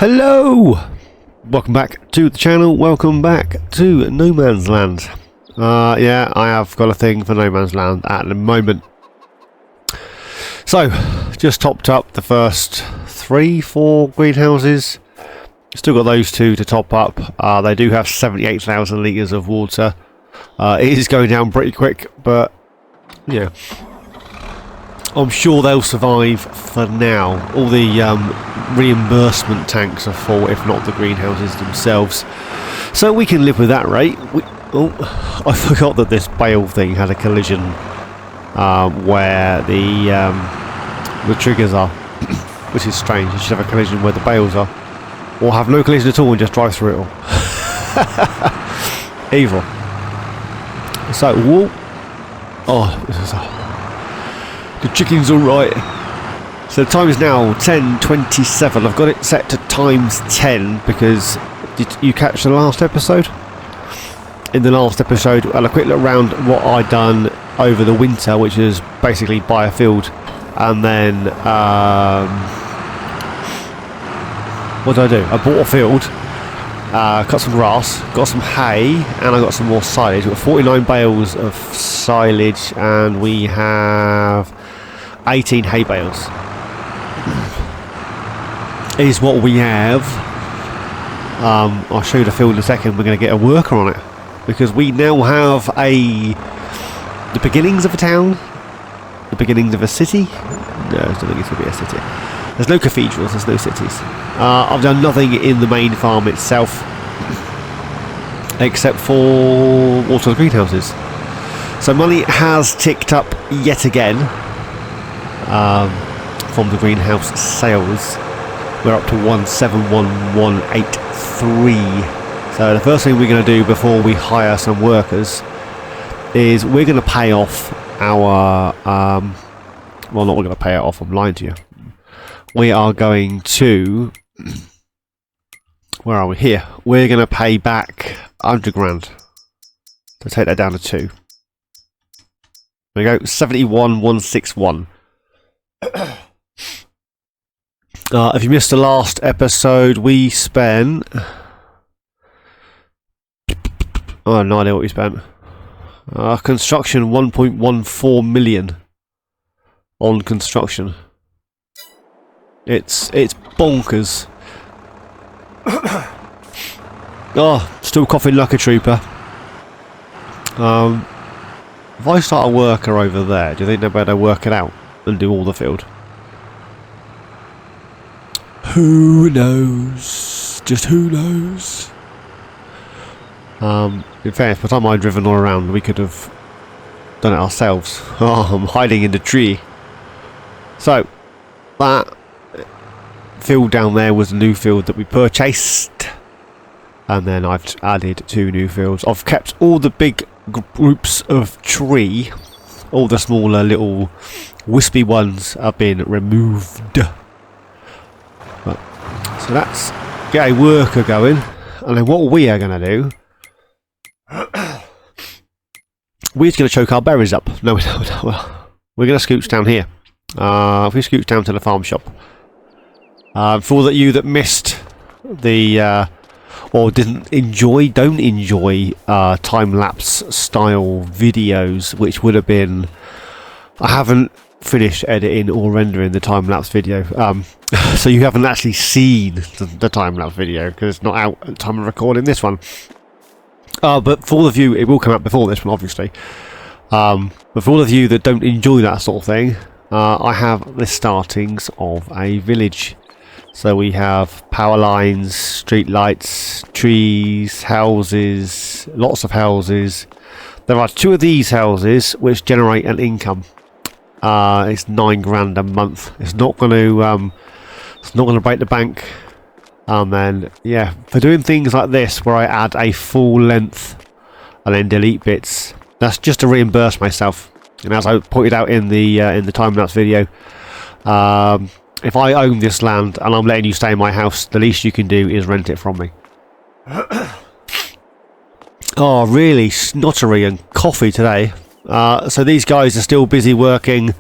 Hello! Welcome back to the channel, welcome back to No Man's Land. Yeah, I have got a thing for No Man's Land at the moment. So, just topped up the first 3-4 greenhouses. Still got those two to top up. They do have 78,000 litres of water. It is going down pretty quick, but yeah. I'm sure they'll survive for now. All the reimbursement tanks are full, if not the greenhouses themselves. So we can live with that rate. I forgot that this bale thing had a collision where the triggers are, which is strange. You should have a collision where the bales are, or have no collision at all and just drive through it all. Evil. So, whoa. Oh, this is the chicken's alright. So the time is now 10:27. I've got it set to times 10 because did you catch the last episode? In the last episode, I had a quick look around what I'd done over the winter, which is basically buy a field, and then what did I do? I bought a field, cut some grass, got some hay, and I got some more silage. We've got 49 bales of silage, and we have 18 hay bales is what we have. I'll show you the field in a second. We're going to get a worker on it because we now have the beginnings of a town, the beginnings of a city. No, I don't think it's going to be a city. There's no cathedrals, there's no cities. I've done nothing in the main farm itself except for water greenhouses. So money has ticked up yet again. From the greenhouse sales, we're up to 171183. So the first thing we're going to do before we hire some workers is we're going to pay off our well, not we're going to pay it off, I'm lying to you. We are going to, where are we? Here. We're going to pay back 100 grand to take that down to 2. There we go, 71,161. If you missed the last episode, we spent, I have no idea what we spent. Construction 1.14 million on construction. It's bonkers. Oh, still coughing like a trooper. If I start a worker over there, do you think they'll better work it out and do all the field? Who knows? Just who knows? In fairness, by the time I'd driven all around, we could have done it ourselves. Oh, I'm hiding in the tree. So, that field down there was a new field that we purchased. And then I've added 2 new fields. I've kept all the big groups of tree. All the smaller little wispy ones have been removed. So that's get a worker going, and then what we are going to do, we're just going to choke our berries up. No, we're going to scooch down here. If we scooch down to the farm shop, for all that you that missed the or don't enjoy time-lapse style videos, which would have been, I haven't finished editing or rendering the time-lapse video, so you haven't actually seen the time-lapse video because it's not out at the time of recording this one. But for all of you, it will come out before this one, obviously. But for all of you that don't enjoy that sort of thing, I have the startings of a village. So we have power lines, street lights, trees, houses, lots of houses. There are 2 of these houses which generate an income. It's 9 grand a month. It's not going to break the bank. And then, yeah, for doing things like this where I add a full length and then delete bits, that's just to reimburse myself. And as I pointed out in the time-lapse video, if I own this land and I'm letting you stay in my house, the least you can do is rent it from me. Oh, really snottery and coffee today. So these guys are still busy working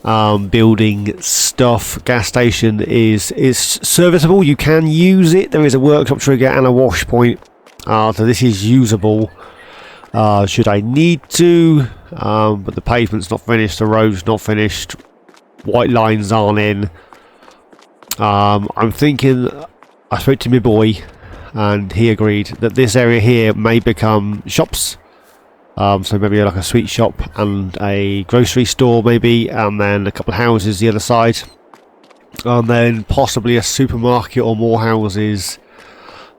building stuff. Gas station is serviceable. You can use it. There is a workshop trigger and a wash point. So this is usable. Should I need to? But the pavement's not finished. The road's not finished. White lines aren't in. I'm thinking. I spoke to my boy, and he agreed that this area here may become shops. So maybe like a sweet shop and a grocery store maybe, and then a couple of houses the other side, and then possibly a supermarket or more houses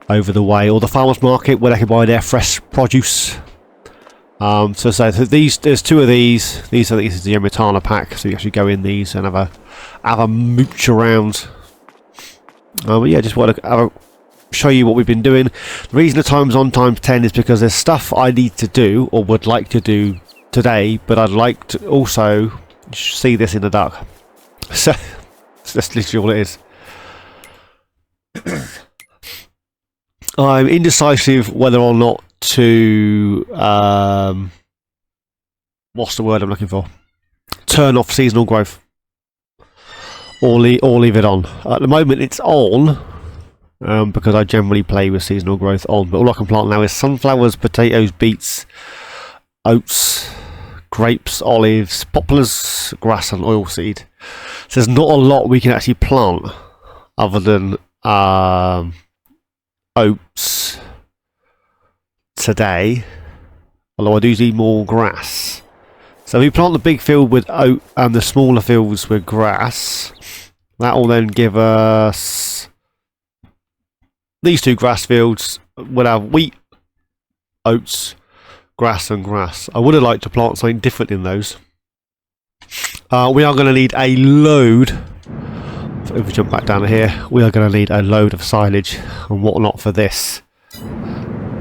over the way, or the farmers market where they can buy their fresh produce. So these, there's two of these. These, I think this is the Emitana pack, so you actually go in these and have a mooch around. But yeah, just want to show you what we've been doing. The reason the time's on times 10 is because there's stuff I need to do or would like to do today, but I'd like to also see this in the dark. So that's literally all it is. I'm indecisive whether or not to what's the word I'm looking for? Turn off seasonal growth or leave it on. At the moment it's on. Because I generally play with seasonal growth on, but all I can plant now is sunflowers, potatoes, beets, oats, grapes, olives, poplars, grass and oilseed. So there's not a lot we can actually plant other than oats today, although I do need more grass. So we plant the big field with oat and the smaller fields with grass. That will then give us these two grass fields. Will have wheat, oats, grass and grass. I would have liked to plant something different in those. We are going to need a load, if we jump back down here, we are going to need a load of silage and whatnot for this.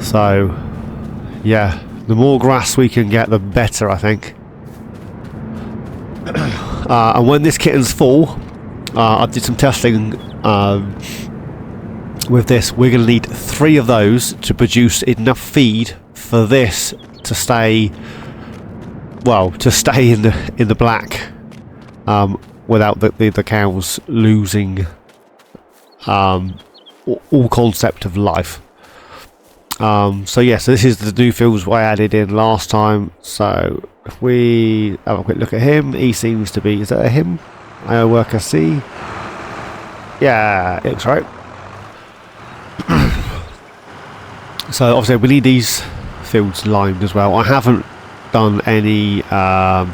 So yeah, the more grass we can get the better, I think. And when this kitten's full, I did some testing with this. We're going to need 3 of those to produce enough feed for this to stay, well, to stay in the black, without the cows losing all concept of life. So yeah, so this is the new fields I added in last time. So if we have a quick look at him, he seems to be, is that a him? Worker C. Yeah, it looks right. So obviously we need these fields limed as well. I haven't done any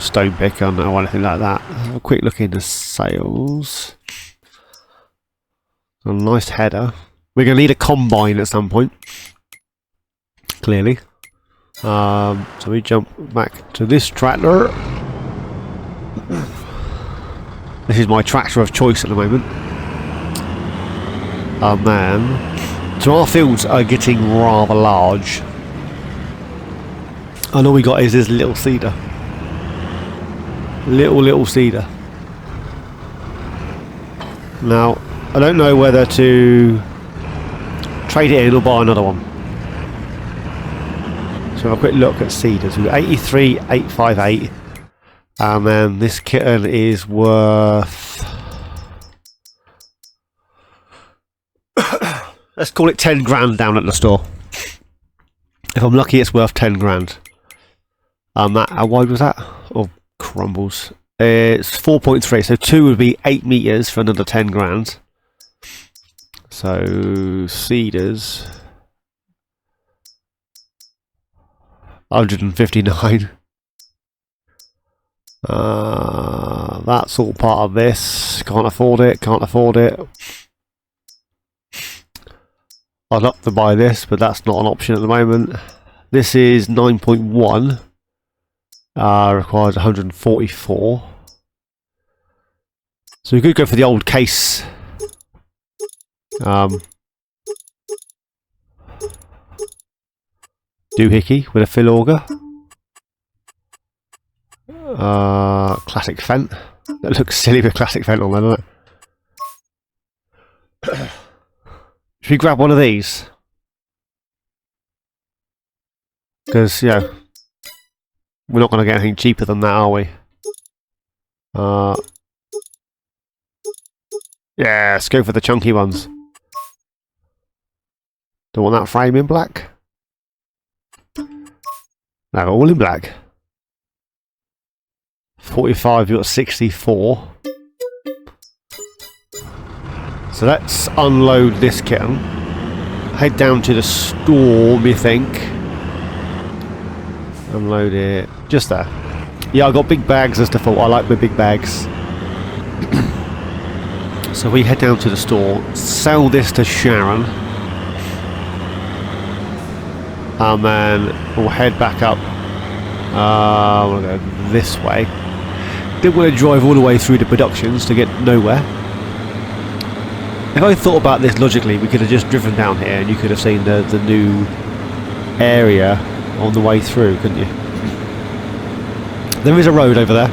stone pick on or anything like that. Have a quick look into sales. A nice header. We're going to need a combine at some point, clearly. So we jump back to this tractor. This is my tractor of choice at the moment. And then, so our fields are getting rather large. And all we got is this little cedar. Little cedar. Now, I don't know whether to trade it in or buy another one. So have a quick look at cedars. We've got 83,858. And then this kitten is worth, let's call it 10 grand down at the store. If I'm lucky, it's worth 10 grand. That, how wide was that? Oh, crumbles. It's 4.3, so 2 would be 8 meters for another 10 grand. So cedars, 159. That's all part of this. Can't afford it. Can't afford it. I'd love to buy this, but that's not an option at the moment. This is 9.1. Requires 144. So we could go for the old case. Doohickey with a fill auger. Classic Fent. That looks silly with classic Fent on there, doesn't it? Should we grab one of these? Because, you know, we're not going to get anything cheaper than that, are we? Yeah, let's go for the chunky ones. Don't want that frame in black. No, all in black. 45, you've got 64. So let's unload this kitten. Head down to the store, me think. Unload it. Just there. Yeah, I got big bags as default. I like my big bags. So we head down to the store, sell this to Sharon, and then we'll head back up. We'll go this way. Didn't want to drive all the way through the productions to get nowhere. If I thought about this logically, we could have just driven down here and you could have seen the new area on the way through, couldn't you? There is a road over there.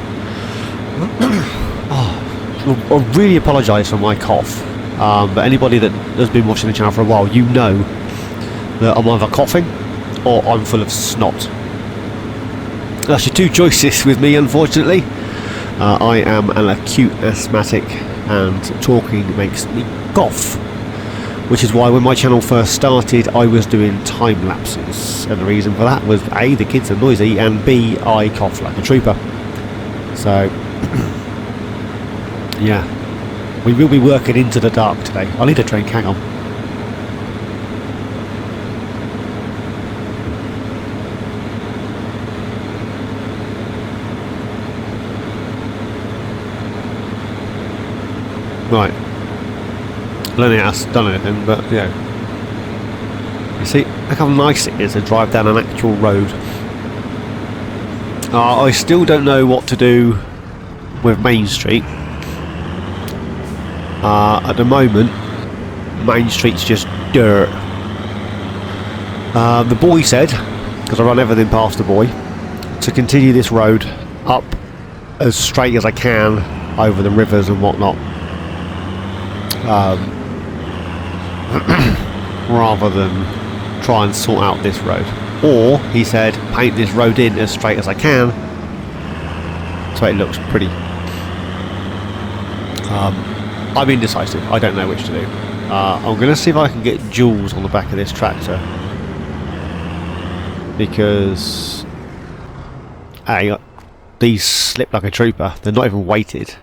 I really apologise for my cough, but anybody that has been watching the channel for a while, you know that I'm either coughing or I'm full of snot. That's your two choices with me, unfortunately. I am an acute asthmatic and talking makes me cough, which is why when my channel first started I was doing time lapses, and the reason for that was A, the kids are noisy, and B, I cough like a trooper. So yeah, we will be working into the dark today. I need a drink, hang on. Right. I don't think that's done anything, but yeah. You see, look how nice it is to drive down an actual road. I still don't know what to do with Main Street. At the moment, Main Street's just dirt. The boy said, because I run everything past the boy, to continue this road up as straight as I can over the rivers and whatnot. Rather than try and sort out this road. Or, he said, paint this road in as straight as I can so it looks pretty. I'm indecisive. I don't know which to do. I'm going to see if I can get jewels on the back of this tractor, because A, these slip like a trooper. They're not even weighted.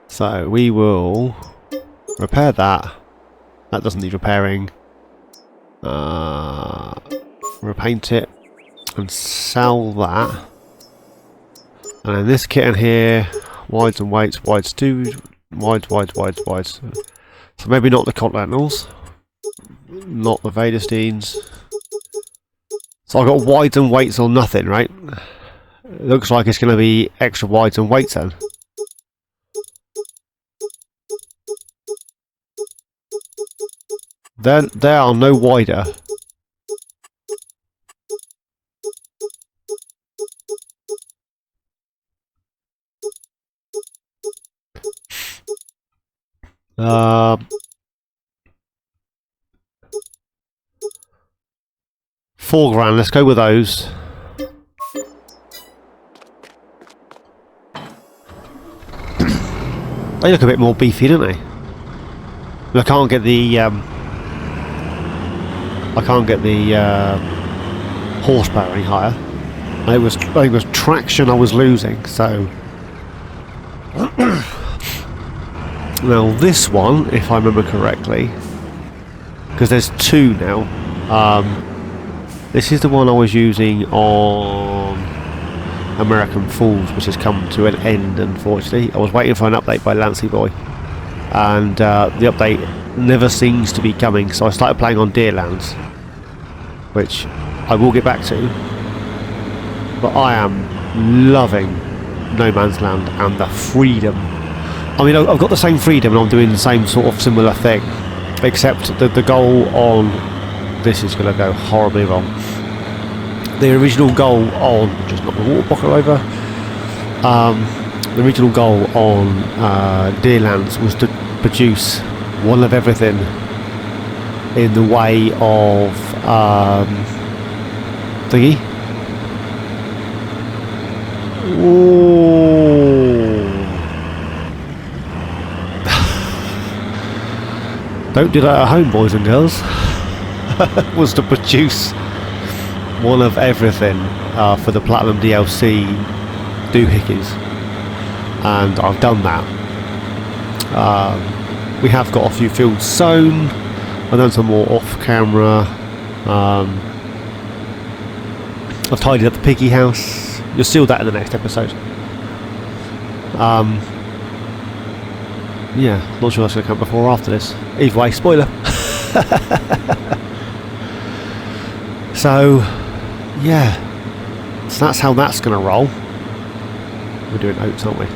So we will repair that. That doesn't need repairing. Repaint it and sell that. And then this kitten here, wides and weights, wides two, wides. So maybe not the Continentals, not the Vadersteins. So I've got wides and weights on nothing, right? It looks like it's going to be extra wides and weights then. They are no wider. £4 grand, let's go with those. They look a bit more beefy, don't they? I can't get the horsepower any higher. It was traction I was losing, so now this one, if I remember correctly, because there's two now, this is the one I was using on American Falls, which has come to an end, unfortunately. I was waiting for an update by Lancey Boy, and the update never seems to be coming, so I started playing on Deerlands, which I will get back to, but I am loving No Man's Land and the freedom. I mean, I've got the same freedom and I'm doing the same sort of similar thing, except the goal on this is going to go horribly wrong. The original goal on, just knock the water bottle over, the original goal on Deerlands was to produce one of everything in the way of thingy. Ooh. Don't do that at home, boys and girls. Was to produce one of everything for the Platinum DLC doohickeys, and I've done that. We have got a few fields sown. I've done some more off camera. I've tidied up the piggy house. You'll see all that in the next episode. Yeah, not sure that's going to come before or after this. Either way, spoiler. So, yeah. So that's how that's going to roll. We're doing oats, aren't we?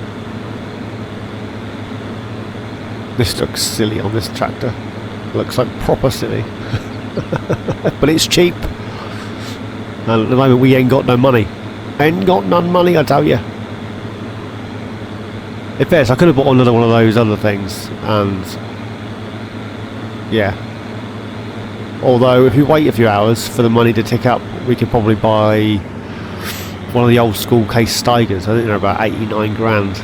This looks silly on this tractor. Looks like proper silly. But it's cheap. And at the moment we ain't got no money. Ain't got none money, I tell you. In fairness, I could have bought another one of those other things, and yeah. Although if we wait a few hours for the money to tick up, we could probably buy one of the old school case Steigers. I think they're about 89 grand.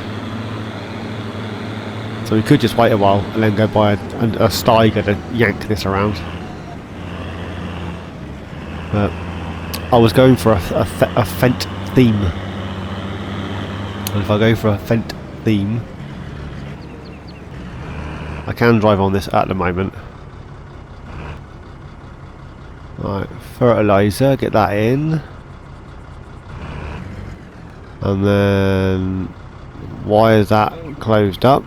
So we could just wait a while and then go buy a Steiger to yank this around. But I was going for a Fent theme. And if I go for a Fent theme, I can drive on this at the moment. Right, fertiliser, get that in. And then, why is that closed up?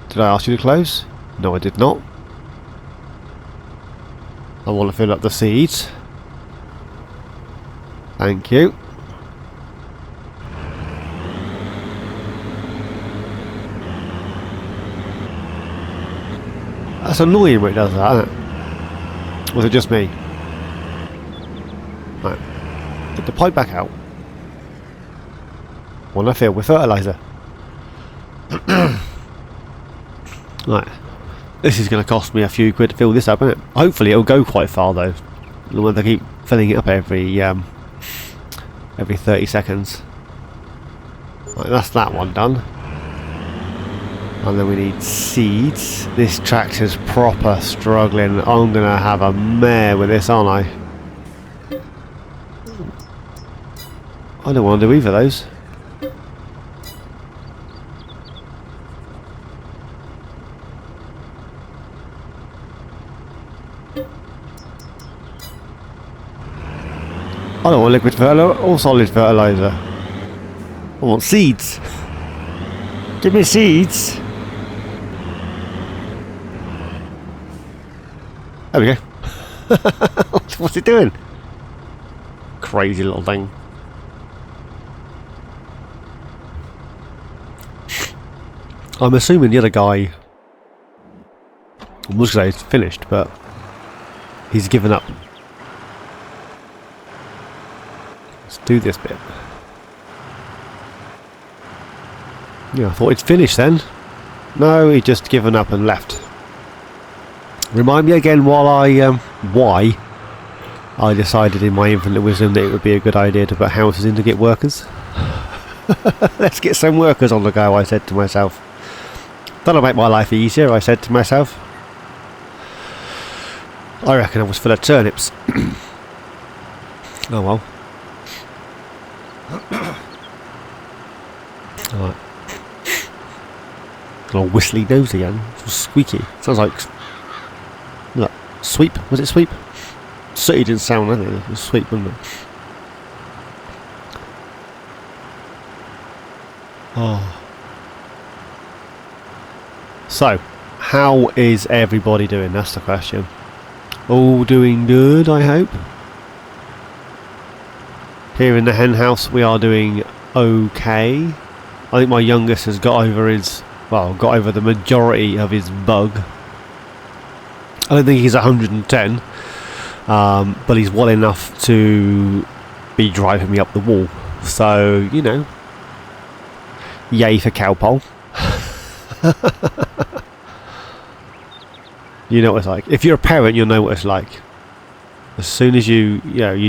Did I ask you to close? No, I did not. I want to fill up the seeds. Thank you. That's annoying when it does that, isn't it? Was it just me? Right. Get the pipe back out. Want to fill with fertiliser. Right. This is going to cost me a few quid to fill this up, isn't it? Hopefully it'll go quite far though. When they keep filling it up every 30 seconds. Right, that's that one done. And then we need seeds. This tractor's proper struggling. I'm going to have a mare with this, aren't I? I don't want to do either of those. I don't want liquid fertilizer or solid fertilizer. I want seeds. Give me seeds. There we go. What's it doing? Crazy little thing. I'm assuming the other guy, I was going to say he's finished, but he's given up. Let's do this bit. Yeah, I thought he'd finished then. No, he'd just given up and left. Remind me again why I decided in my infinite wisdom that it would be a good idea to put houses in to get workers. Let's get some workers on the go, I said to myself. That'll make my life easier, I said to myself. I reckon I was full of turnips. Oh well. Alright. Got a whistly nose again. It's squeaky. Sounds like... Look, sweep. Was it sweep? Sooty didn't sound like it. It was sweep, wasn't it? Oh. So, how is everybody doing? That's the question. All doing good, I hope. Here in the hen house we are doing okay. I think my youngest has got over the majority of his bug. I don't think he's 110, but he's well enough to be driving me up the wall. So, you know, yay for cowpole. You know what it's like. If you're a parent, you'll know what it's like. As soon as you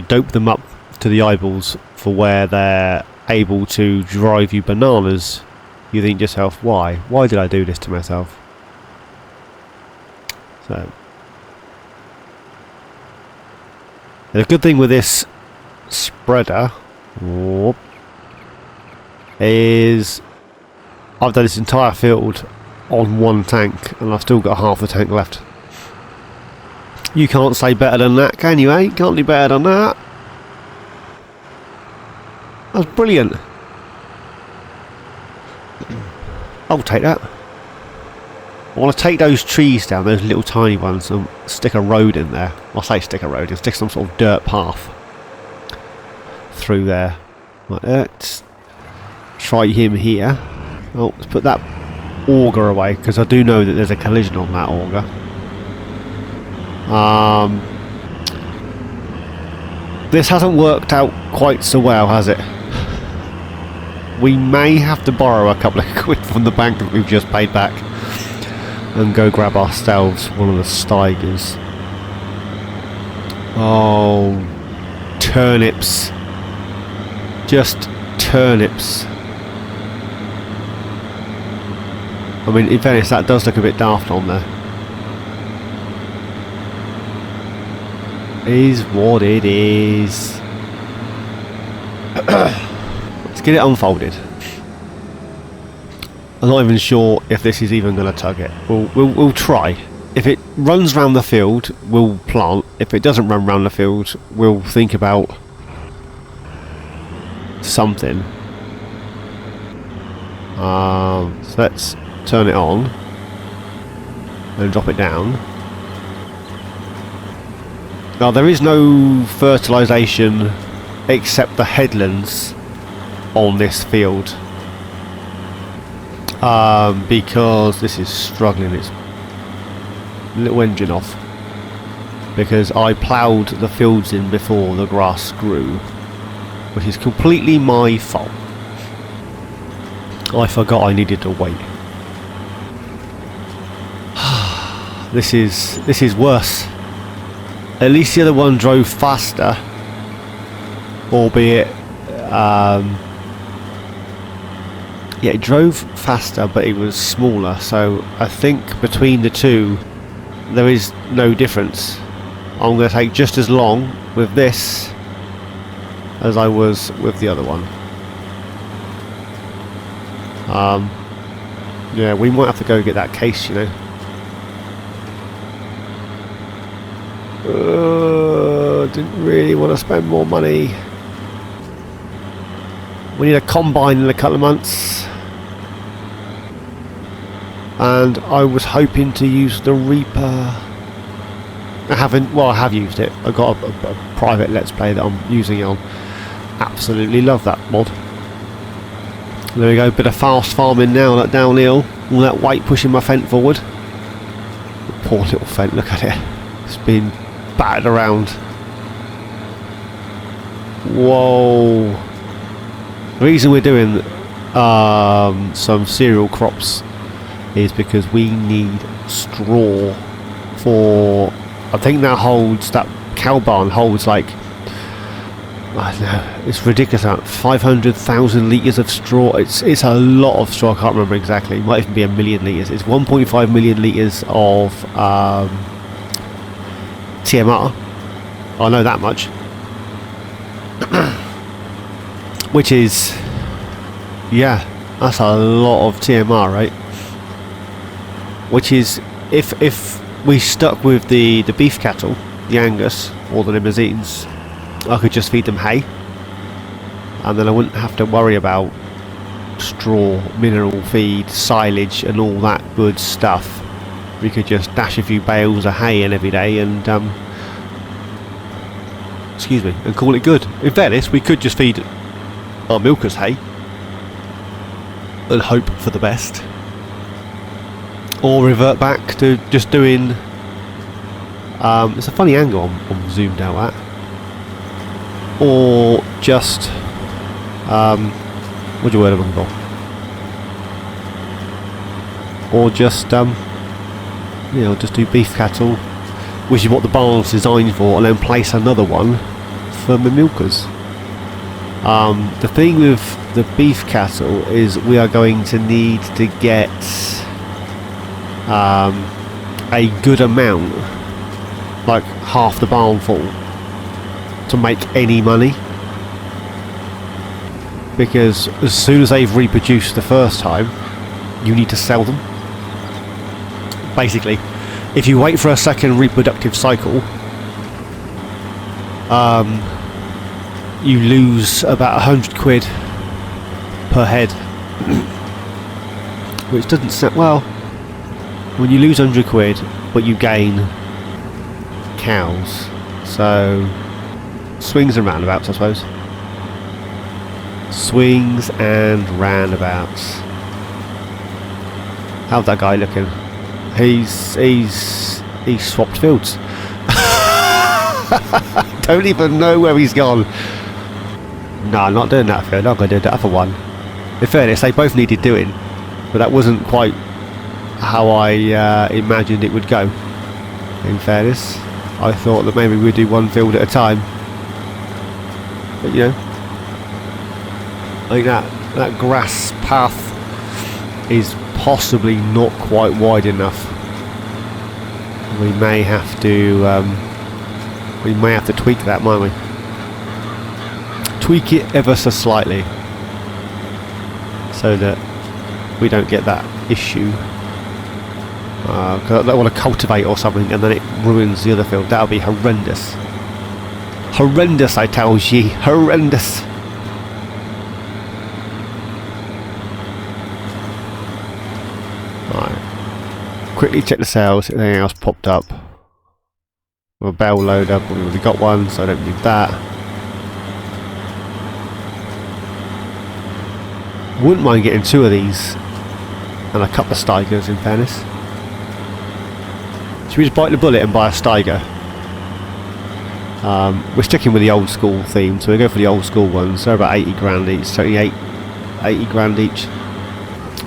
dope them up to the eyeballs for where they're able to drive you bananas, you think to yourself, why did I do this to myself? So The good thing with this spreader is I've done this entire field on one tank and I've still got half the tank left. You can't say better than that, can you, eh? Can't do better than that. That's brilliant. I'll take that. I want to take those trees down, those little tiny ones, and stick a road in there. I say stick a road, and stick some sort of dirt path through there. Like that. Try him here. Oh, let's put that auger away, because I do know that there's a collision on that auger. This hasn't worked out quite so well, has it? We may have to borrow a couple of quid from the bank that we've just paid back and go grab ourselves one of the Steigers. Oh, turnips. Just turnips. I mean, in fairness, that does look a bit daft on there. Is what it is. Let's get it unfolded. I'm not even sure if this is even going to tug it. We'll try. If it runs round the field, we'll plant. If it doesn't run round the field, we'll think about something. So let's turn it on and drop it down. Now there is no fertilisation except the headlands on this field, because this is struggling its little engine off, because I ploughed the fields in before the grass grew, which is completely my fault. I forgot I needed to wait. This is worse. At least the other one drove faster, albeit yeah, it drove faster, but it was smaller, so I think between the two there is no difference. I'm going to take just as long with this as I was with the other one. Yeah, we might have to go get that case, you know. Didn't really want to spend more money. We need a combine in a couple of months, and I was hoping to use the Reaper. I haven't. Well, I have used it. I got a private Let's Play that I'm using it on. Absolutely love that mod. There we go. Bit of fast farming now. That downhill, all that weight pushing my Fent forward. The poor little Fent. Look at it. It's been battered around. Whoa. The reason we're doing some cereal crops is because we need straw for, I think that holds, that cow barn holds like, I don't know, it's ridiculous, 500,000 litres of straw. It's a lot of straw. I can't remember exactly. It might even be 1 million litres. It's 1.5 million litres of TMR. I know that much. Which is, yeah, that's a lot of TMR, right? Which is, if we stuck with the beef cattle, the Angus or the limousines, I could just feed them hay, and then I wouldn't have to worry about straw, mineral feed, silage and all that good stuff. We could just dash a few bales of hay in every day and excuse me, and call it good. In fairness, we could just feed our milkers hay and hope for the best, or revert back to just doing it's a funny angle I'm zoomed out at, or just what's your word I'm looking for, or just you know, just do beef cattle, which is what the barn's designed for, and then place another one for the milkers. The thing with the beef cattle is we are going to need to get a good amount, like half the barn full, to make any money, because as soon as they've reproduced the first time, you need to sell them. Basically, if you wait for a second reproductive cycle, you lose about 100 quid per head, which doesn't sound well. When you lose 100 quid, but you gain cows, so swings and roundabouts, I suppose. Swings and roundabouts. How's that guy looking? He's swapped fields. Don't even know where he's gone. No, I'm not doing that field. I'm going to do that other one. In fairness, they both needed doing, but that wasn't quite how I imagined it would go. In fairness, I thought that maybe we'd do one field at a time. But you know, I think that grass path is possibly not quite wide enough. We may have to tweak that, might we? Tweak it ever so slightly, so that we don't get that issue. Because I don't want to cultivate or something and then it ruins the other field. That would be horrendous. Horrendous, I tell ye. Horrendous. Right. Quickly check the sales. If anything else popped up. Well, bell loader. We already got one, so I don't need that. Wouldn't mind getting 2 of these and a couple of Steigers, in fairness. Should we just bite the bullet and buy a Steiger? We're sticking with the old school theme, so we go for the old school ones. They're about 80 grand each, 78, 80 grand each.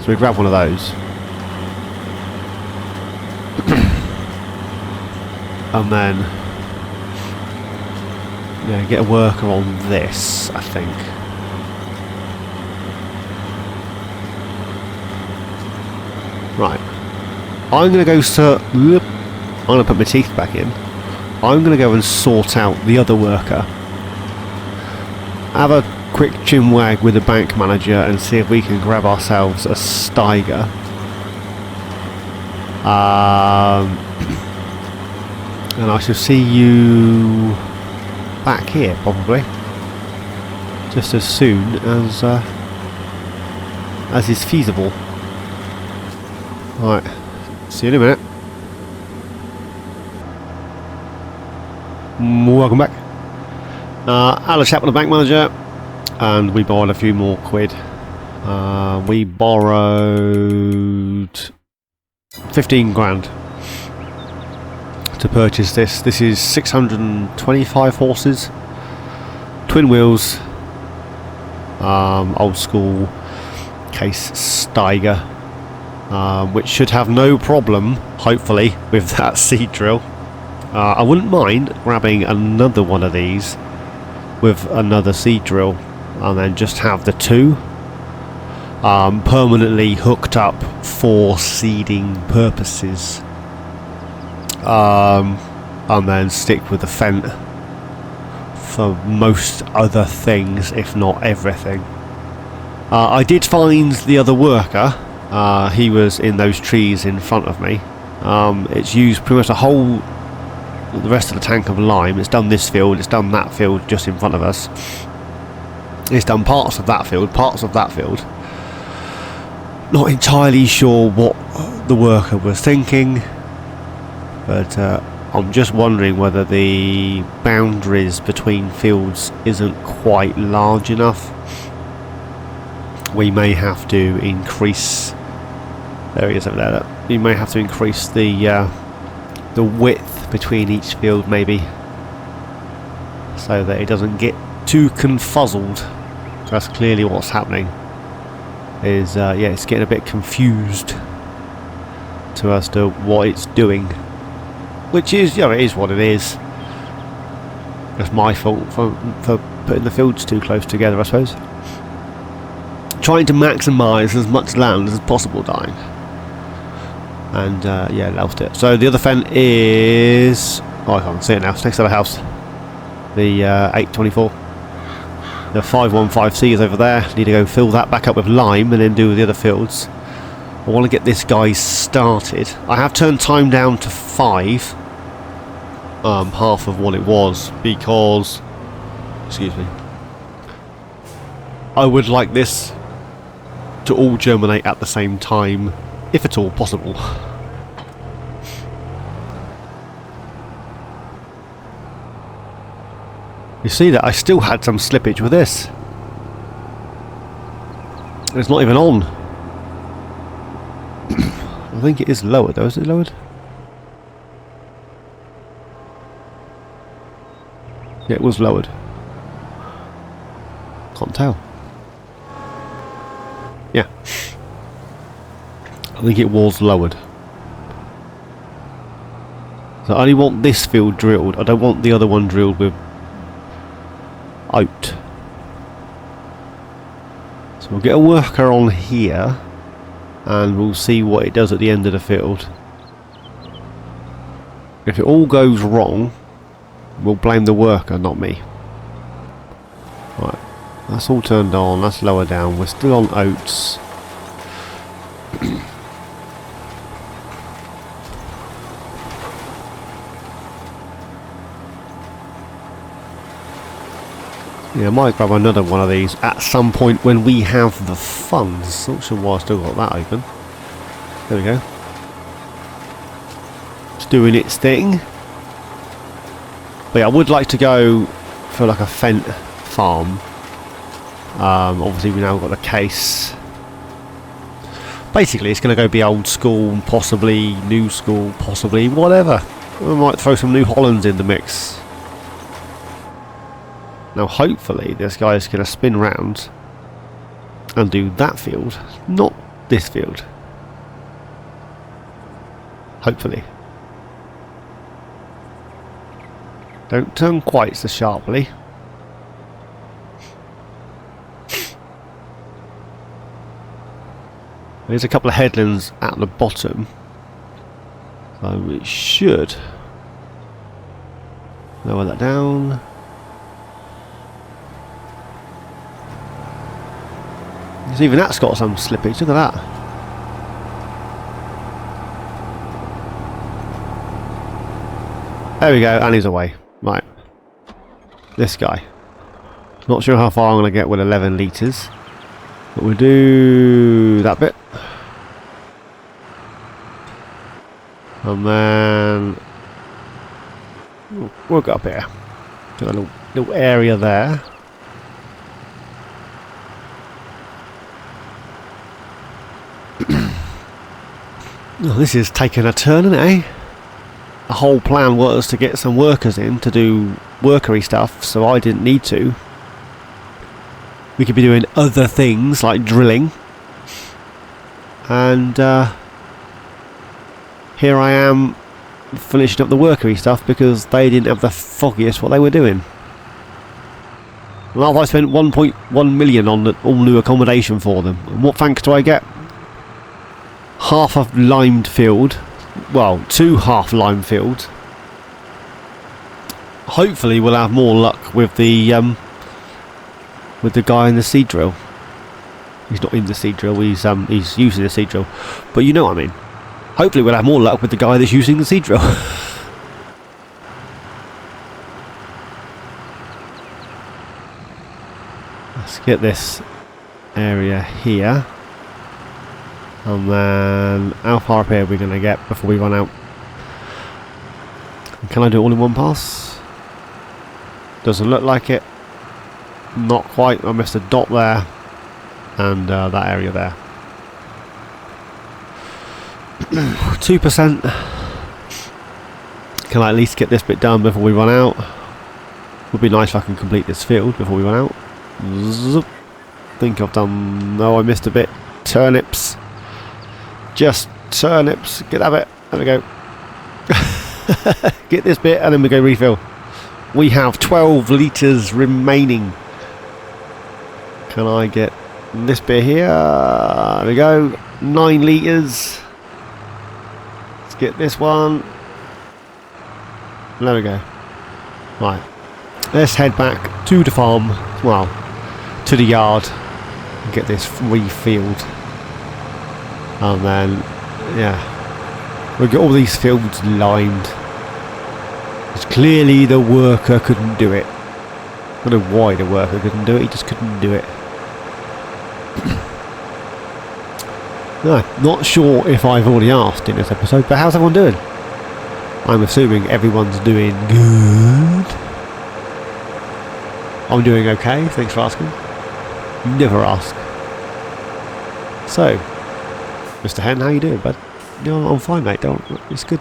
So we grab one of those. And then, yeah, get a worker on this, I think. Right. I'm going to go I'm going to put my teeth back in. I'm going to go and sort out the other worker. Have a quick chinwag with the bank manager and see if we can grab ourselves a Steiger. And I shall see you back here, probably. Just as soon as is feasible. Right. See you in a minute. Welcome back. Had a chat with the bank manager and we borrowed a few more quid. We borrowed 15 grand to purchase this. This is 625 horses, twin wheels, old school case Steiger, which should have no problem, hopefully, with that seed drill. I wouldn't mind grabbing another one of these with another seed drill and then just have the 2 permanently hooked up for seeding purposes, and then stick with the Fent for most other things, if not everything. I did find the other worker. He was in those trees in front of me. It's used pretty much the rest of the tank of lime. It's done this field, it's done that field just in front of us. It's done parts of that field, parts of that field. Not entirely sure what the worker was thinking, but I'm just wondering whether the boundaries between fields isn't quite large enough. We may have to increase. There he is over there. We may have to increase the width between each field, maybe, so that it doesn't get too confuzzled. So that's clearly what's happening. Is yeah, it's getting a bit confused as to what it's doing, which is, yeah, it is what it is. It's my fault for putting the fields too close together, I suppose. Trying to maximise as much land as possible, dying. And yeah, lost it. So the other Fent is, oh, I can't see it now. It's next to the house. the 824. The 515C is over there. Need to go fill that back up with lime and then do the other fields. I want to get this guy started. I have turned time down to 5, half of what it was, because, excuse me, I would like this to all germinate at the same time, if at all possible. You see that I still had some slippage with this. It's not even on. I think it is lowered though. Is it lowered? Yeah, it was lowered. Can't tell. Yeah. I think it was lowered. So I only want this field drilled. I don't want the other one drilled with out. So we'll get a worker on here and we'll see what it does at the end of the field. If it all goes wrong, we'll blame the worker, not me. Right, that's all turned on, that's lower down, we're still on oats. Yeah, I might grab another one of these at some point when we have the funds. Not sure why I still got that open. There we go. It's doing its thing. But yeah, I would like to go for like a Fent farm. Obviously we now got the case. Basically it's going to go be old school, possibly new school, possibly whatever. We might throw some New Hollands in the mix. Now hopefully this guy is going to spin round and do that field, not this field. Hopefully. Don't turn quite so sharply. There's a couple of headlands at the bottom, so it should lower that down. Because even that's got some slippage, look at that. There we go, and he's away. Right. This guy. Not sure how far I'm going to get with 11 litres. But we'll do that bit. And then we'll go up here. Got a little area there. Oh, this is taking a turn, isn't it, eh? The whole plan was to get some workers in to do workery stuff, so I didn't need to. We could be doing other things like drilling. And here I am finishing up the workery stuff because they didn't have the foggiest what they were doing. Well, I spent 1.1 million on the all new accommodation for them. And what thanks do I get? Half a limed field. Well, 2 half lime fields. Hopefully we'll have more luck with the guy in the seed drill. He's not in the seed drill, he's using the seed drill. But you know what I mean. Hopefully we'll have more luck with the guy that's using the seed drill. Let's get this area here. And then how far up here are we going to get before we run out? Can I do it all in one pass? Doesn't look like it. Not quite. I missed a dot there. And that area there. 2%. Can I at least get this bit done before we run out? Would be nice if I can complete this field before we run out. Zoop. Think I've done... No, I missed a bit. Turnips. Just turnips. Get that bit. There we go. Get this bit and then we go refill. We have 12 litres remaining. Can I get this bit here? There we go. 9 litres. Let's get this one. There we go. Right. let's head back to the farm, well, to the yard, and get this refilled. And then, yeah, we'll get all these fields lined. Because clearly the worker couldn't do it. I don't know why the worker couldn't do it, he just couldn't do it. No, not sure if I've already asked in this episode, but how's everyone doing? I'm assuming everyone's doing good. I'm doing okay, thanks for asking. You never ask. So, Mr. Hen, how you doing, bud? No, I'm fine, mate. Don't. It's good.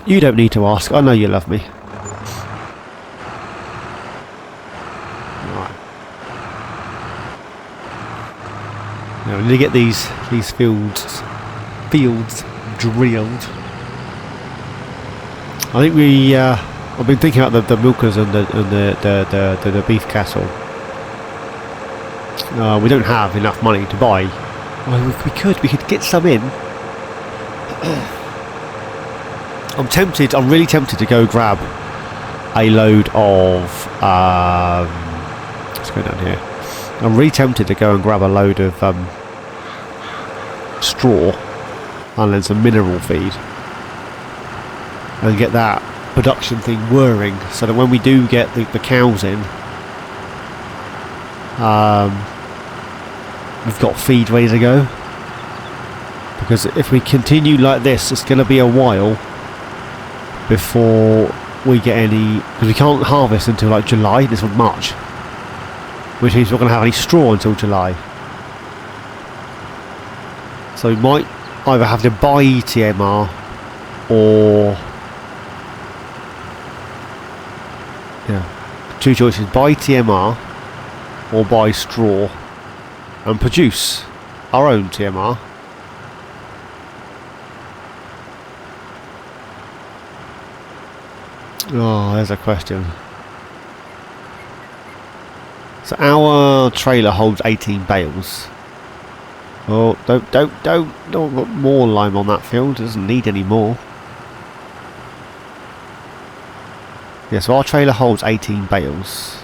You don't need to ask. I know you love me. Right. Now we need to get these fields drilled. I think we. I've been thinking about the milkers and the beef cattle. We don't have enough money to buy. Well, we could get some in. I'm really tempted to go grab a load of let's go down here. I'm really tempted to go and grab a load of straw and then some mineral feed and get that production thing whirring, so that when we do get the cows in, we've got feed ready to go. Because if we continue like this, it's going to be a while before we get any, because we can't harvest until like July. This is March, which means we're not going to have any straw until July. So we might either have to buy TMR or two choices: buy TMR or buy straw and produce our own TMR. Oh, there's a question. So our trailer holds 18 bales. Oh, don't put more lime on that field. It doesn't need any more. Yeah, so our trailer holds 18 bales.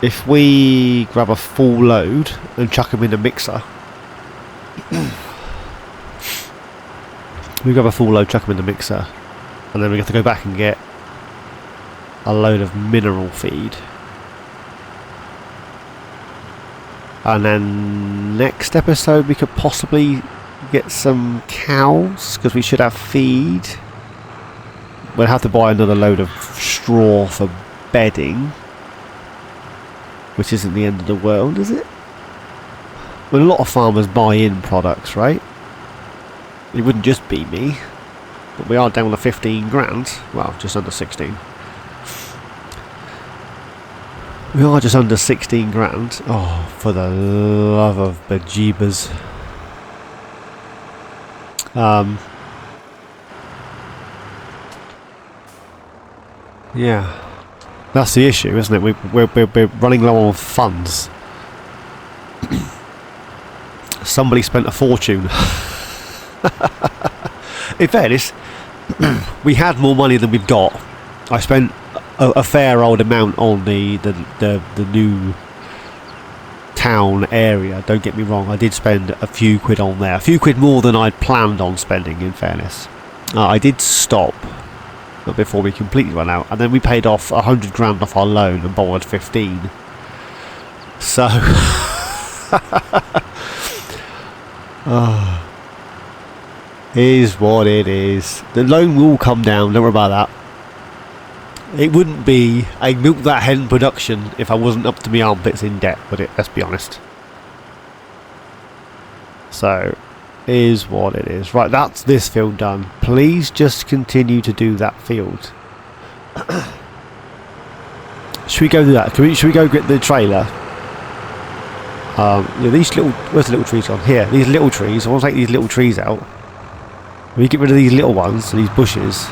If we grab a full load and chuck them in the mixer, we grab a full load, chuck them in the mixer, and then we have to go back and get a load of mineral feed. And then next episode we could possibly get some cows, because we should have feed. We'll have to buy another load of straw for bedding, which isn't the end of the world, is it? Well, a lot of farmers buy in products, right? It wouldn't just be me, but we are down to 15 grand. Well, just under 16. We are just under 16 grand. Oh, for the love of bejeebers. Yeah. That's the issue, isn't it? We're running low on funds. Somebody spent a fortune. In fairness, we had more money than we've got. I spent a fair old amount on the new town area. Don't get me wrong, I did spend a few quid on there. A few quid more than I'd planned on spending, in fairness. I did stop before we completely run out, and then we paid off 100 grand off our loan and borrowed 15. So is what it is. The loan will come down, don't worry about that. It wouldn't be a MilkThatHen production if I wasn't up to my armpits in debt, would it? Let's be honest. So is what it is. Right, that's this field done. Please just continue to do that field. Should we go do that? Should we go get the trailer? Yeah, these little, where's the little trees on? Here, these little trees. I want to take these little trees out. We get rid of these little ones, these bushes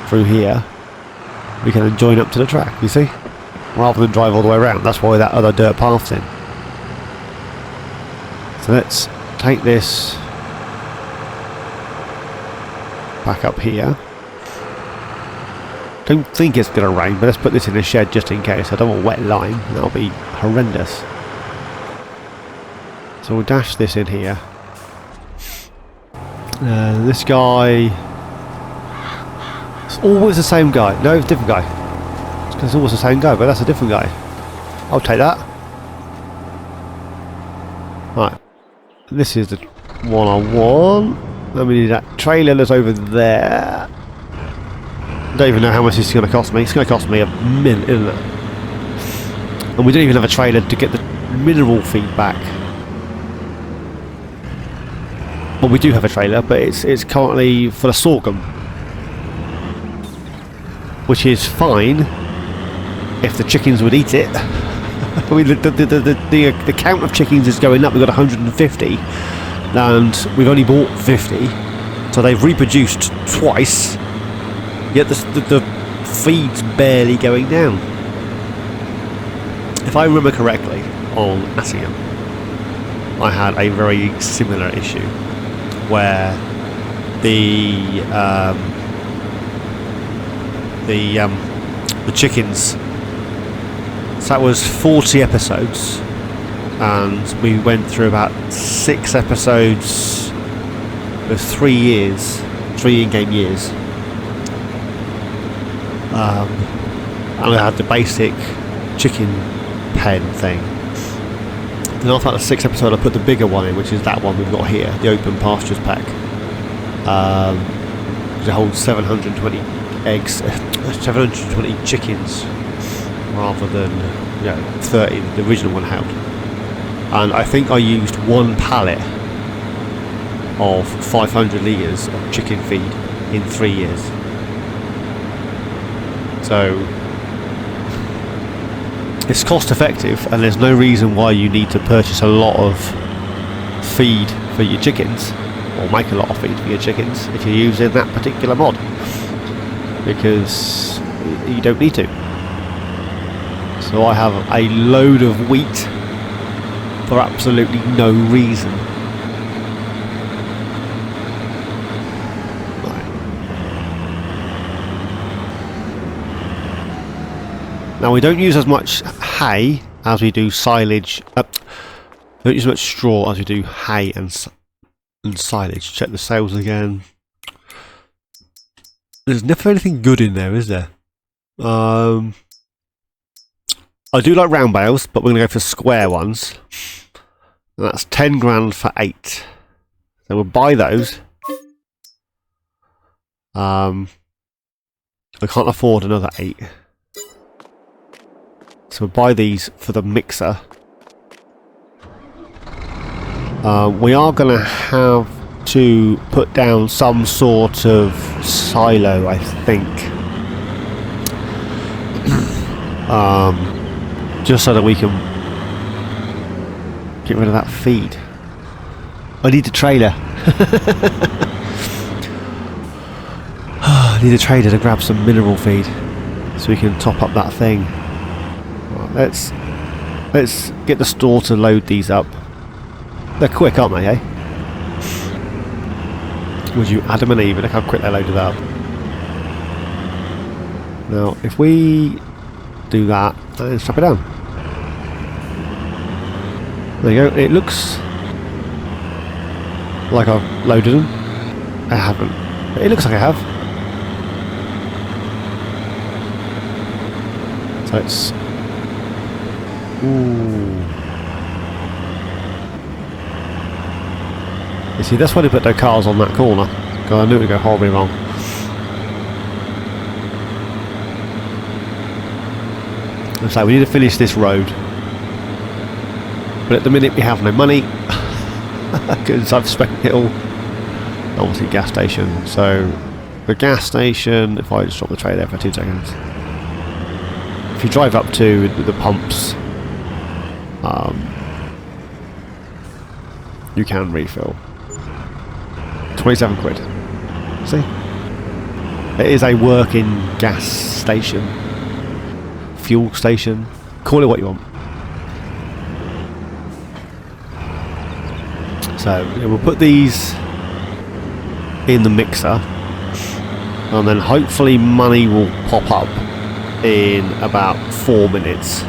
through here. We can then join up to the track, you see? Rather than drive all the way around. That's why that other dirt path's in. So let's take this back up here. Don't think it's going to rain, but let's put this in a shed just in case. I don't want wet line. That'll be horrendous. So we'll dash this in here. This guy... It's always the same guy. No, it's a different guy. It's always the same guy, but that's a different guy. I'll take that. Right. This is the one I want. Then we need that trailer that's over there. Don't even know how much this is going to cost me. It's going to cost me $1 million, isn't it? And we don't even have a trailer to get the mineral feed back. Well, we do have a trailer, but it's currently for the sorghum, which is fine if the chickens would eat it. I mean, the count of chickens is going up. We've got 150, and we've only bought 50, so they've reproduced twice. Yet the feed's barely going down. If I remember correctly, on Assingham, I had a very similar issue where the chickens. So that was 40 episodes, and we went through about 6 episodes with 3 years, 3 in-game years. And I had the basic chicken pen thing. Then after the 6th episode, I put the bigger one in, which is that one we've got here, the open pastures pack. It holds 720 eggs, 720 chickens, rather than 30 the original one held. And I think I used 1 pallet of 500 litres of chicken feed in 3 years. So it's cost effective, and there's no reason why you need to purchase a lot of feed for your chickens, or make a lot of feed for your chickens if you're using that particular mod, because you don't need to. So I have a load of wheat for absolutely no reason. Now we don't use as much hay as we do silage. We don't use as much straw as we do hay and silage. Check the sales again. There's never anything good in there, is there? I do like round bales, but we're going to go for square ones. And that's 10 grand for 8. So we'll buy those. I can't afford another 8. So we'll buy these for the mixer. We are going to have to put down some sort of silo, I think. Just so that we can get rid of that feed. I need a trailer. I need a trailer to grab some mineral feed so we can top up that thing. Right, let's get the store to load these up. They're quick, aren't they, eh? Would you Adam and Eve? Look how quick they loaded up. Now, if we do that, and strap it down. There you go. It looks like I've loaded them. I haven't. But it looks like I have. So it's... Ooh. You see, that's why they put their cars on that corner. Because I knew it would go horribly wrong. So we need to finish this road. But at the minute we have no money. Because I've spent it all. Obviously gas station. So the gas station, if I just drop the tray there for 2 seconds. If you drive up to the pumps, you can refill. 27 quid. See? It is a working gas station. Fuel station. Call it what you want. So we'll put these in the mixer. And then hopefully money will pop up in about 4 minutes.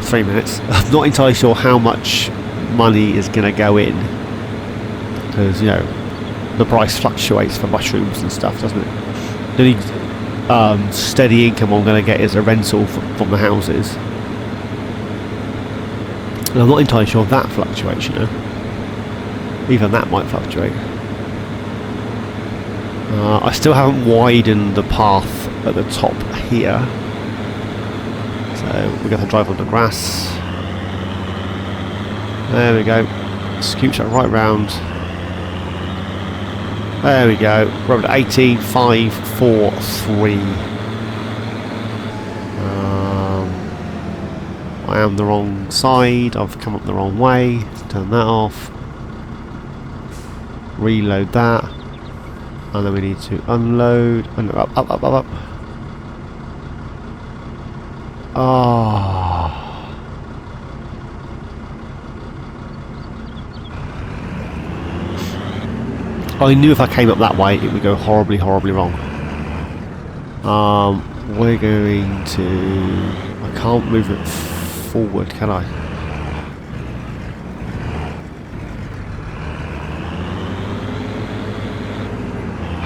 3 minutes. I'm not entirely sure how much money is going to go in, because, you know, the price fluctuates for mushrooms and stuff, doesn't it? The only steady income I'm going to get is a rental from the houses. And I'm not entirely sure if that fluctuates, you know. Even that might fluctuate. I still haven't widened the path at the top here. So we're going to drive on the grass. There we go. Scooch that right round. There we go. We're at 18,543. I am the wrong side. I've come up the wrong way. Turn that off. Reload that. And then we need to unload. And up, up, up, up, up. Oh. I knew if I came up that way it would go horribly, horribly wrong. We're going to... I can't move it forward, can I?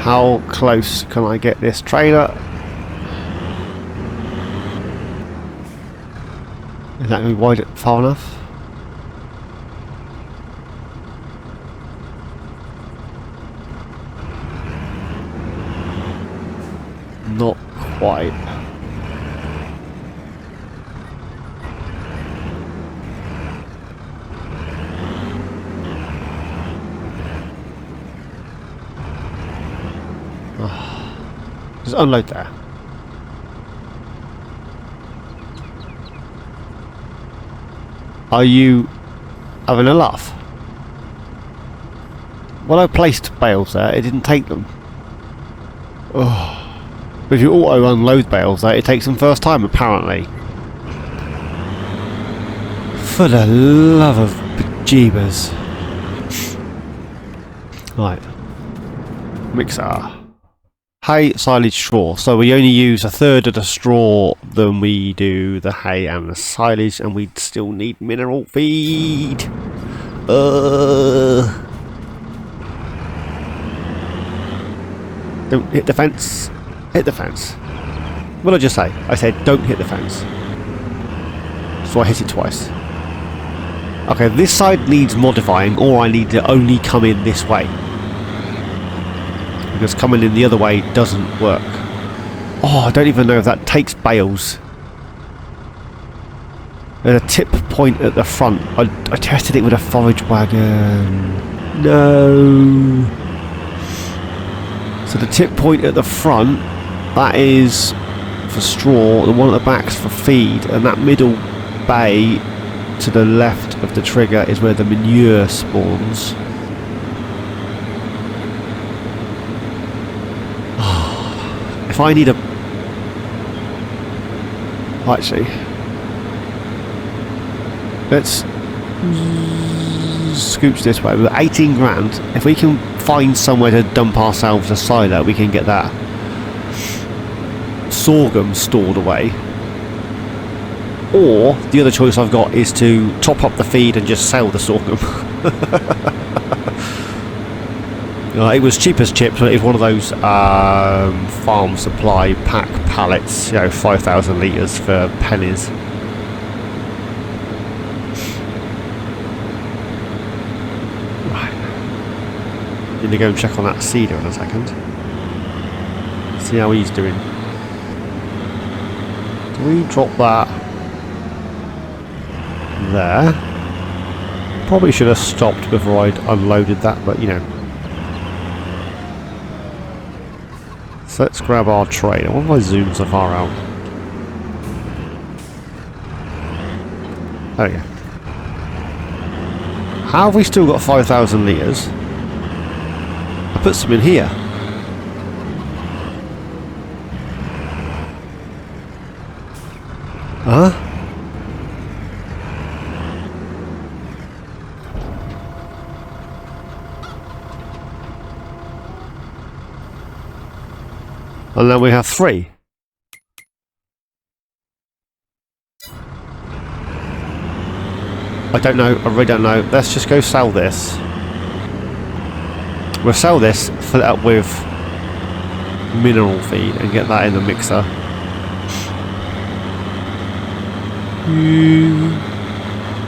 How close can I get this trailer? Is that going to be wide far enough? Not quite. Just unload there. Are you having a laugh? Well, I placed bales there, it didn't take them. Oh. But if you auto unload bales there, it takes them first time apparently. For the love of bejeebers. Right. Mixer. Hay, silage, straw. So we only use a third of the straw than we do the hay and the silage, and we still need mineral feed. Don't hit the fence. Hit the fence. What did I just say? I said don't hit the fence. So I hit it twice. Okay, this side needs modifying, or I need to only come in this way. Because coming in the other way doesn't work. Oh, I don't even know if that takes bales. There's a tip point at the front. I tested it with a forage wagon. No. So the tip point at the front, that is for straw. The one at the back's for feed. And that middle bay to the left of the trigger is where the manure spawns. If I need a... Actually, let's scooch this way. With 18 grand, if we can find somewhere to dump ourselves a silo, we can get that sorghum stored away. Or the other choice I've got is to top up the feed and just sell the sorghum. It was cheap as chips, but it was one of those farm supply pack pallets, 5,000 litres for pennies. Right. Need to go and check on that cedar in a second. See how he's doing. Do we drop that there? Probably should have stopped before I'd unloaded that, but So let's grab our trailer. Why have I zoomed so far out? There we go. How have we still got 5,000 litres? I put some in here. Huh? And then we have 3. I don't know, I really don't know. Let's just go sell this. We'll sell this, fill it up with mineral feed and get that in the mixer.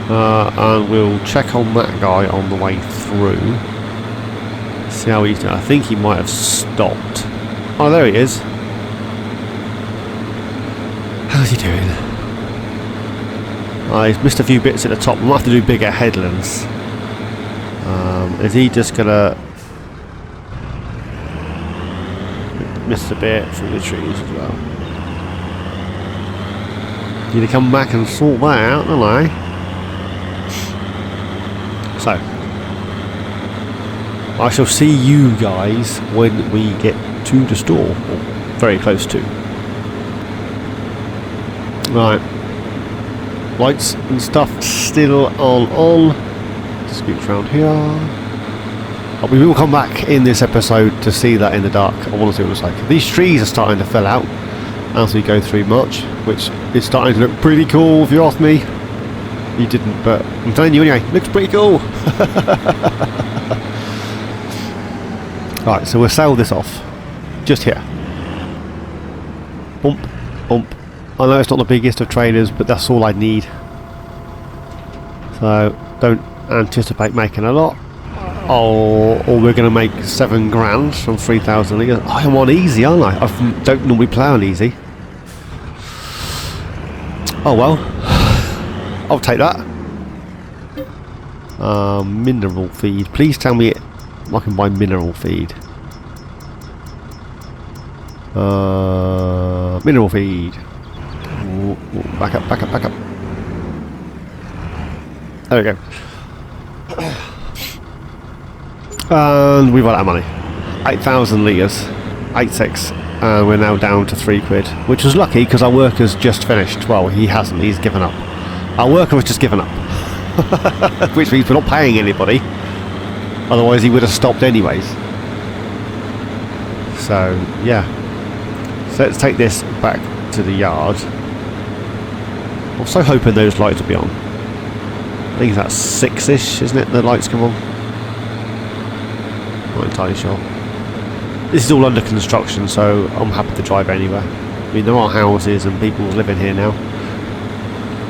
And we'll check on that guy on the way through. See how he's doing. I think he might have stopped. Oh, there he is. How's he doing? He's missed a few bits at the top. We might have to do bigger headlands. Is he just gonna miss a bit through the trees as well? Need to come back and sort that out, don't I? So, I shall see you guys when we get to the store, or very close to. Right. Lights and stuff still on. Scoot around here. We will come back in this episode to see that in the dark. I want to see what it looks like. These trees are starting to fill out as we go through March, which is starting to look pretty cool if you ask me. You didn't, but I'm telling you anyway, looks pretty cool. Right, so we'll sell this off. Just here. Bump, bump. I know it's not the biggest of traders, but that's all I need. So, don't anticipate making a lot. Or we're going to make 7 grand from 3,000 litres. Oh, I'm on easy, aren't I? I don't normally play on easy. Oh well. I'll take that. Mineral feed. Please tell me I can buy mineral feed. Mineral feed. Ooh, back up, back up, back up. There we go. And we've run out of money. 8,000 litres. 8.6. And we're now down to 3 quid. Which was lucky because our worker's just finished. Well, he hasn't. He's given up. Our worker has just given up. Which means we're not paying anybody. Otherwise he would have stopped anyways. So, yeah. So let's take this back to the yard. I'm so hoping those lights will be on. I think that's 6-ish, isn't it? The lights come on. Not entirely sure. This is all under construction, so I'm happy to drive anywhere. I mean, there are houses and people living here now.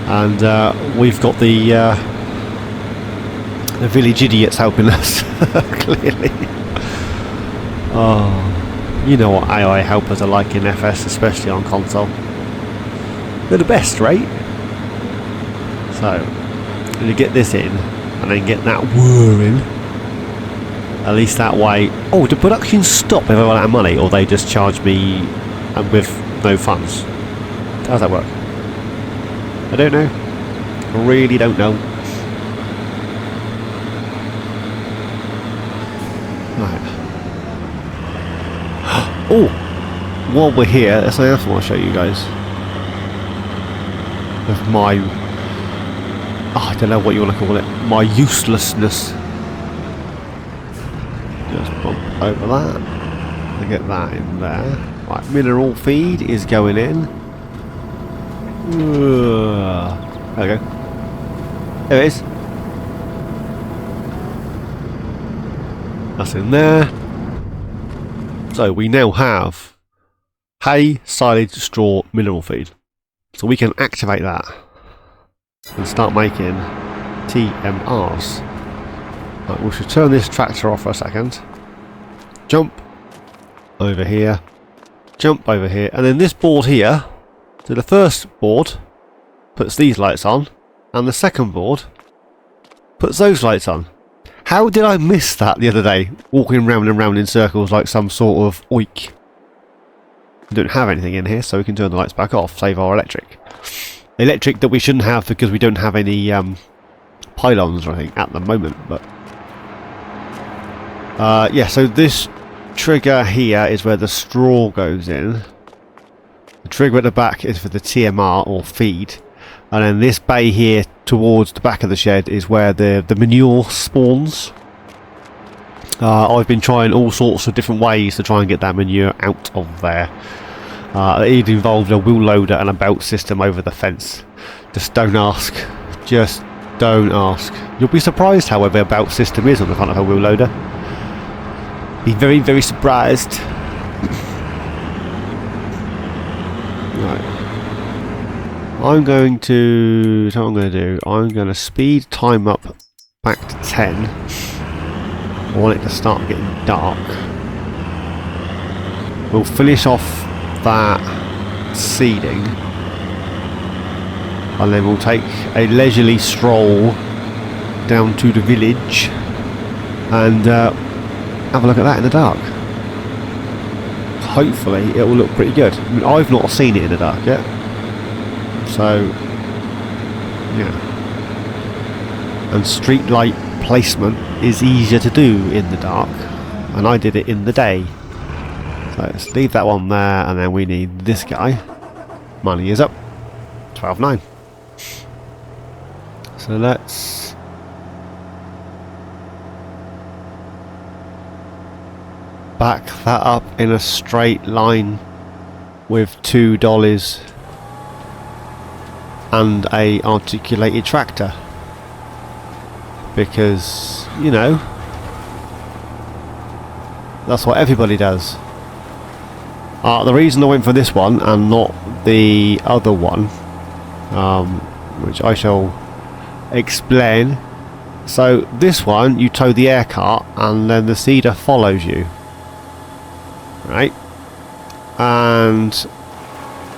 And we've got the village idiots helping us, clearly. Oh, you know what AI helpers are like in FS, especially on console. They're the best, right? So, I'm going to get this in, and then get that whirring. At least that way... Oh, do production stop if I run out of money, or they just charge me with no funds? How does that work? I don't know. I really don't know. Right. Oh! While we're here, there's something else I want to show you guys. With my... Oh, I don't know what you want to call it. My uselessness. Just bump over that. And get that in there. Right, mineral feed is going in. There we go. There it is. That's in there. So we now have hay, silage, straw, mineral feed. So we can activate that and start making TMRs. Right, we should turn this tractor off for a second. Jump over here. Jump over here. And then this board here. So the first board puts these lights on, and the second board puts those lights on. How did I miss that the other day? Walking round and round in circles like some sort of oik. We don't have anything in here, so we can turn the lights back off, save our electric. Electric that we shouldn't have because we don't have any pylons or anything at the moment. But yeah, so this trigger here is where the straw goes in. The trigger at the back is for the TMR or feed, and then this bay here towards the back of the shed is where the manure spawns. I've been trying all sorts of different ways to try and get that manure out of there. It involved a wheel loader and a belt system over the fence. Just don't ask. Just don't ask. You'll be surprised how a belt system is on the front of a wheel loader. Be very, very surprised. Right. I'm going to... So what I'm going to do, I'm going to speed time up back to 10. I want it to start getting dark. We'll finish off that seeding. And then we'll take a leisurely stroll down to the village. And have a look at that in the dark. Hopefully it will look pretty good. I mean, I've not seen it in the dark yet. So, yeah. And street light placement is easier to do in the dark, and I did it in the day. So let's leave that one there, and then we need this guy. Money is up. 12.9. So let's back that up in a straight line with $2 and a articulated tractor, because you know that's what everybody does. The reason I went for this one and not the other one, which I shall explain. So this one you tow the air cart and then the seeder follows you, right? And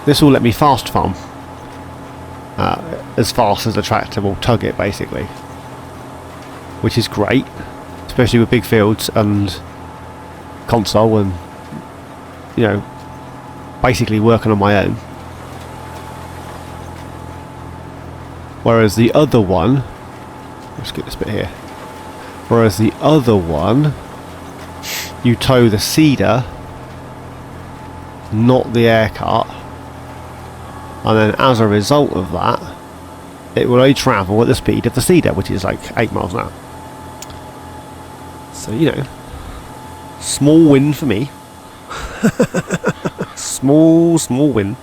this will let me fast farm as fast as the tractor will tug it, basically, which is great, especially with big fields and console, and you know, basically working on my own. Whereas the other one, let's get this bit here. Whereas the other one, you tow the seeder, not the air cart, and then as a result of that, it will only travel at the speed of the seeder, which is like 8 miles an hour. So you know, small win for me. small win.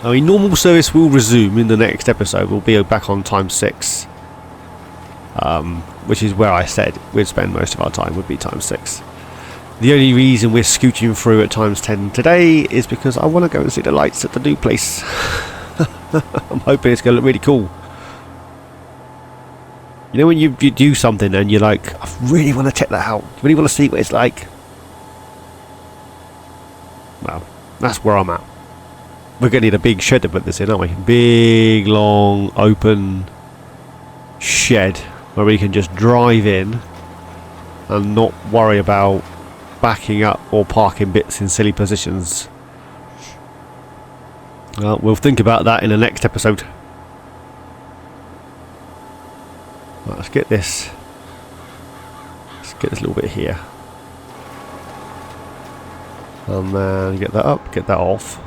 I mean, normal service will resume in the next episode. We'll be back on times 6, which is where I said we'd spend most of our time, would be times 6. The only reason we're scooting through at times 10 today is because I want to go and see the lights at the new place. I'm hoping it's going to look really cool. You know when you do something and you're like, I really want to check that out, I really want to see what it's like. Well, that's where I'm at. We're going to need a big shed to put this in, aren't we? Big, long, open shed where we can just drive in and not worry about backing up or parking bits in silly positions. Well, we'll think about that in the next episode. Right, let's get this. Let's get this little bit here. And then get that up, get that off.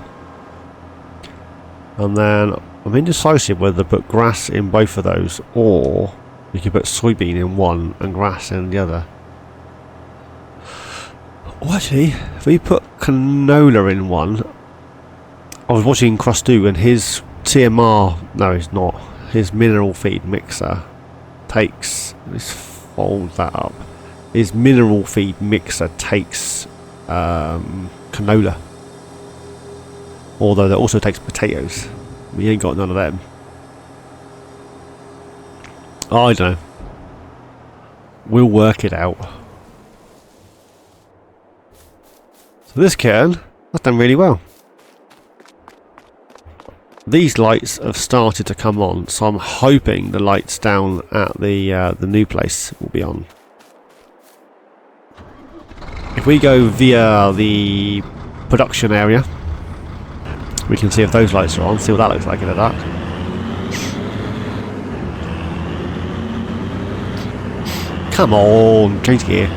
And then I'm indecisive whether to put grass in both of those, or you can put soybean in one and grass in the other. Oh, actually, if we put canola in one, I was watching Crustu and his TMR, no it's not, his mineral feed mixer takes, let's fold that up, his mineral feed mixer takes canola. Although that also takes potatoes. We ain't got none of them. I don't know. We'll work it out. So this cairn, that's done really well. These lights have started to come on, so I'm hoping the lights down at the new place will be on. If we go via the production area, we can see if those lights are on, see what that looks like in the dark. Come on, change gear.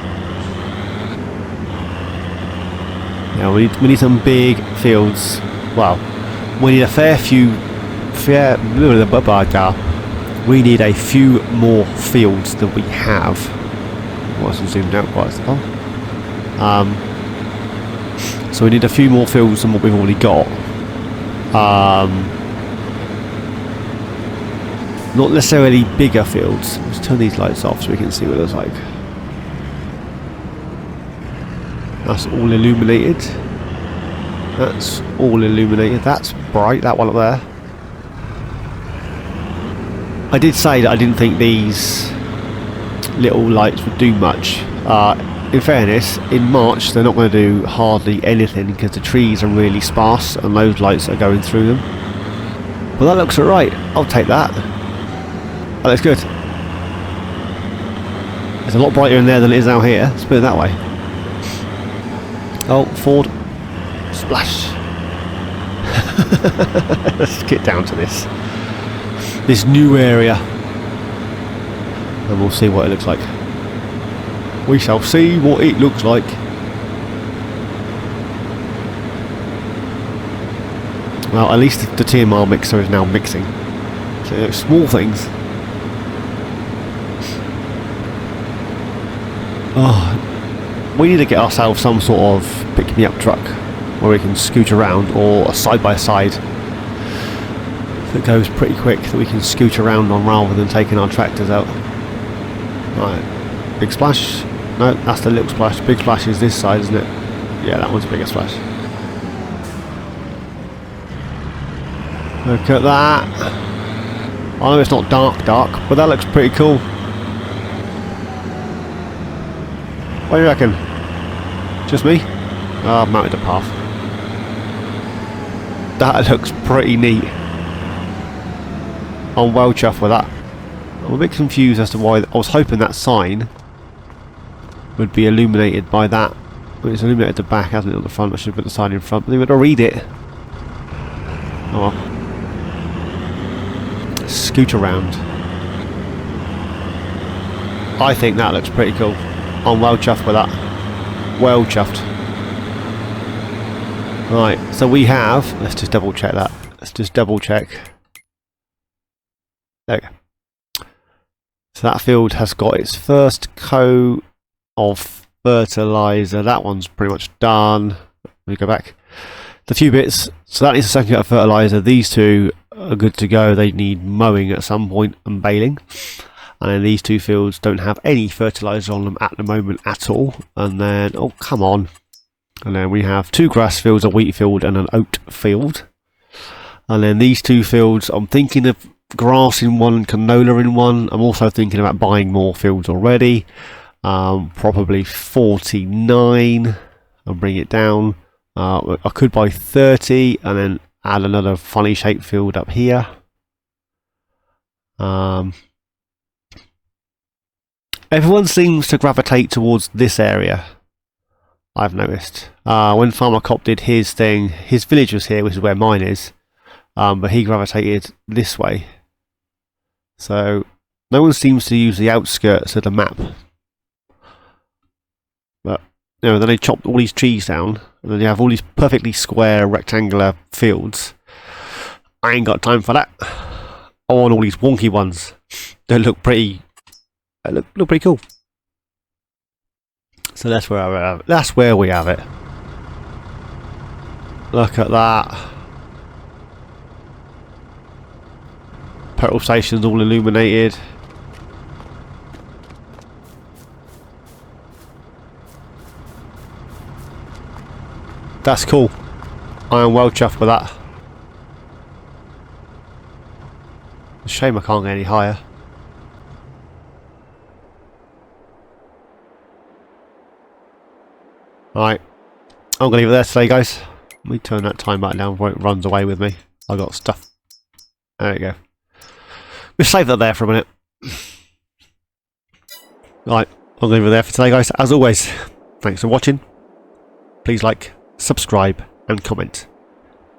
Yeah, we need some big fields. Well, we need a fair we need a few more fields than we have. I wasn't zoomed out quite so far. So we need a few more fields than what we've already got. Not necessarily bigger fields. Let's turn these lights off so we can see what it looks like. That's all illuminated. That's all illuminated. That's bright, that one up there. I did say that I didn't think these little lights would do much. In fairness, in March they're not going to do hardly anything because the trees are really sparse and those lights are going through them. But that looks alright. I'll take that. That looks good. It's a lot brighter in there than it is out here. Let's put it that way. Oh, Ford. Splash. Let's get down to this new area. And we'll see what it looks like. We shall see what it looks like. Well, at least the TMR mixer is now mixing. So small things. Oh, we need to get ourselves some sort of pick-me-up truck where we can scoot around, or a side-by-side that goes pretty quick that we can scoot around on rather than taking our tractors out. Right, big splash. No, that's the little splash. Big splash is this side, isn't it? Yeah, that one's a bigger splash. Look at that. I know it's not dark, but that looks pretty cool. What do you reckon? Just me? Oh, I've mounted a path. That looks pretty neat. I'm well chuffed with that. I'm a bit confused as to why. I was hoping that sign would be illuminated by that. Well, it's illuminated the back, hasn't it, on the front? I should put the sign in front, but they would read it. Oh well. Scoot around. I think that looks pretty cool. I'm well chuffed with that. Well chuffed. Right, so we have... Let's just double check that. Let's just double check. There we go. So that field has got its first coat of fertiliser. That one's pretty much done. Let me go back. The few bits. So that needs a second coat of fertiliser. These two are good to go. They need mowing at some point and baling. And then these two fields don't have any fertiliser on them at the moment at all. And then, oh come on. And then we have two grass fields, a wheat field and an oat field. And then these two fields, I'm thinking of grass in one and canola in one. I'm also thinking about buying more fields already. Probably 49. I'll bring it down. I could buy 30 and then add another funny shaped field up here. Everyone seems to gravitate towards this area, I've noticed. When Farmer Cop did his thing, his village was here, which is where mine is, but he gravitated this way. So no one seems to use the outskirts of the map. But you know, then they chopped all these trees down, and then you have all these perfectly square rectangular fields. I ain't got time for that. I want all these wonky ones. They look pretty. Look pretty cool. So that's where I have it. That's where we have it. Look at that. Petrol station's all illuminated. That's cool. I am well chuffed with that. It's a shame I can't get any higher. Right, I'm going to leave it there today, guys. Let me turn that time button down before it runs away with me. I got stuff. There we go. We'll save that there for a minute. Right, I'm going to leave it there for today, guys. As always, thanks for watching. Please like, subscribe and comment.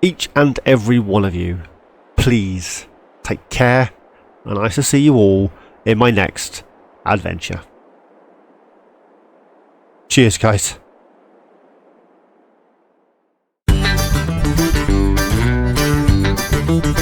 Each and every one of you, please take care, and I shall see you all in my next adventure. Cheers, guys. Thank you.